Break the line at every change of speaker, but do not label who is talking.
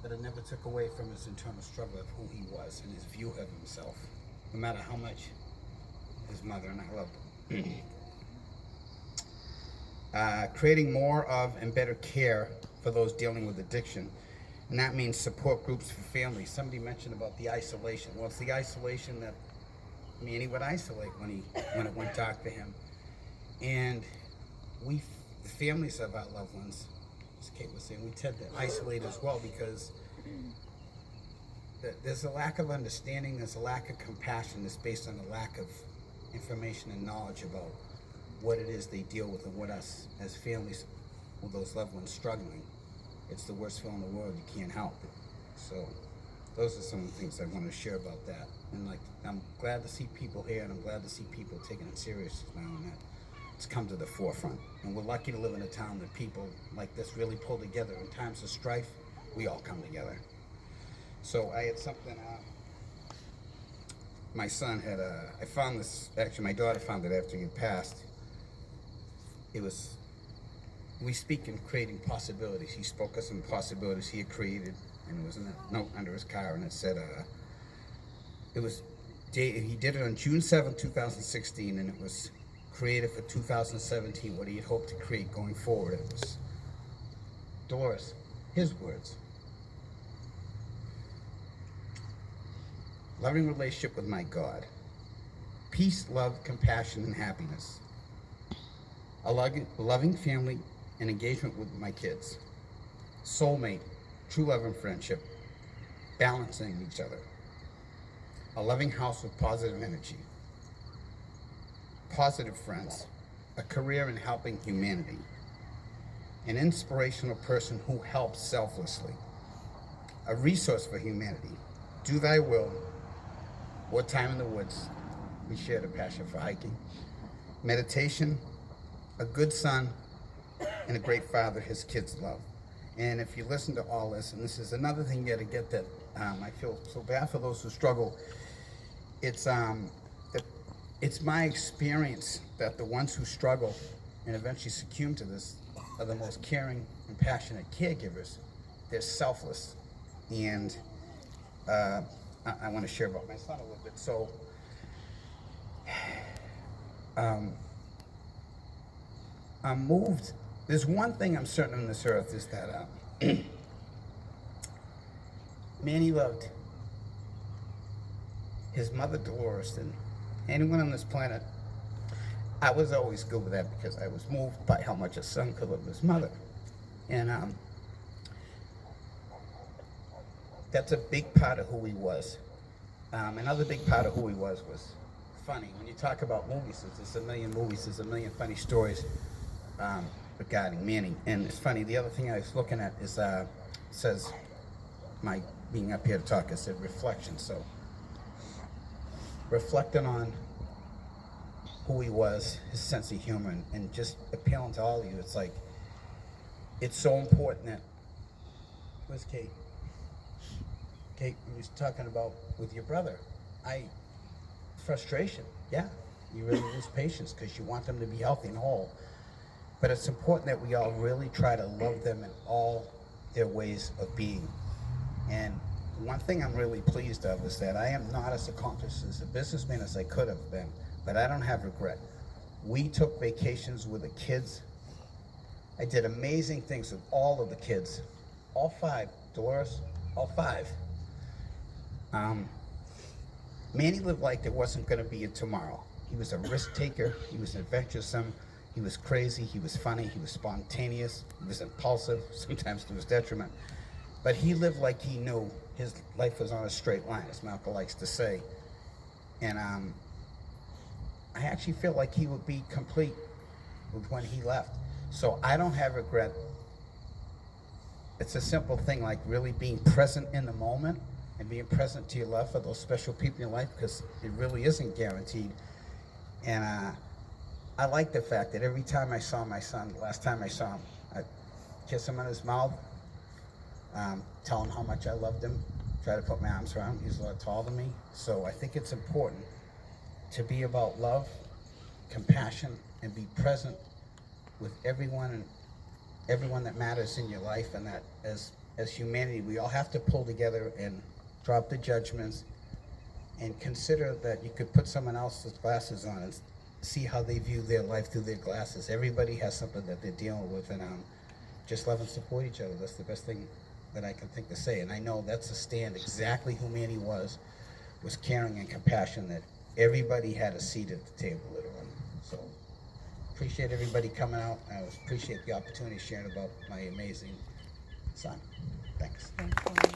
but it never took away from his internal struggle of who he was and his view of himself, no matter how much his mother and I loved him. Creating more of and better care for those dealing with addiction. And that means support groups for families. Somebody mentioned about the isolation. Well, it's the isolation that Manny would isolate when it went dark for him. And the families of our loved ones, as Kate was saying, we tend to isolate as well because there's a lack of understanding, there's a lack of compassion that's based on a lack of information and knowledge about what it is they deal with and what us as families with those loved ones struggling. It's the worst feeling in the world, you can't help it. So those are some of the things I want to share about that. And like, I'm glad to see people here, and I'm glad to see people taking it serious now, and that it's come to the forefront. And we're lucky to live in a town that people like this really pull together. In times of strife, we all come together. So I had something, my son had I found this, actually my daughter found it after he had passed. It was, we speak in creating possibilities. He spoke of some possibilities he had created, and it was in a note under his car, and it said, he did it on June 7th, 2016, and it was created for 2017, what he had hoped to create going forward. It was Dolores, his words. Loving relationship with my God. Peace, love, compassion, and happiness. A loving family and engagement with my kids. Soulmate, true love and friendship. Balancing each other. A loving house with positive energy. Positive friends. A career in helping humanity. An inspirational person who helps selflessly. A resource for humanity. Do thy will. What time in the woods. We shared a passion for hiking. Meditation. A good son and a great father his kids love. And if you listen to all this, and this is another thing you got to get, that I feel so bad for those who struggle. It's my experience that the ones who struggle and eventually succumb to this are the most caring and passionate caregivers. They're selfless. And I want to share about my son a little bit. So I'm moved. There's one thing I'm certain on this earth is that Manny loved his mother Dolores, and anyone on this planet. I was always good with that because I was moved by how much a son could love his mother. And that's a big part of who he was. Another big part of who he was funny. When you talk about movies, there's a million movies, there's a million funny stories regarding Manny. And it's funny, the other thing I was looking at is, says, my being up here to talk, I said reflection. So, reflecting on who he was, his sense of humor, and just appealing to all of you, it's like, it's so important that, where's Kate? Kate, you was talking about with your brother, frustration, yeah, you really lose patience because you want them to be healthy and whole. But it's important that we all really try to love them in all their ways of being. And one thing I'm really pleased of is that I am not as accomplished as a businessman as I could have been, but I don't have regret. We took vacations with the kids. I did amazing things with all of the kids, all five, Dolores, all five. Manny lived like there wasn't going to be a tomorrow. He was a risk taker, he was adventuresome, he was crazy, he was funny, he was spontaneous, he was impulsive, sometimes to his detriment. But he lived like he knew his life was on a straight line, as Malcolm likes to say. And I actually feel like he would be complete with when he left. So I don't have regret. It's a simple thing, like really being present in the moment and being present to your love for those special people in your life, because it really isn't guaranteed. And I like the fact that every time I saw my son, the last time I saw him, I'd kiss him on his mouth, tell him how much I loved him, try to put my arms around him. He's a lot taller than me. So I think it's important to be about love, compassion, and be present with everyone and everyone that matters in your life. And that, as as humanity, we all have to pull together and drop the judgments and consider that you could put someone else's glasses on and see how they view their life through their glasses. Everybody has something that they're dealing with, and just love and support each other. That's the best thing that I can think to say. And I know that's a stand exactly who Manny was caring and compassion, that everybody had a seat at the table, literally. So appreciate everybody coming out. I appreciate the opportunity sharing about my amazing son. Thanks.
Thank you.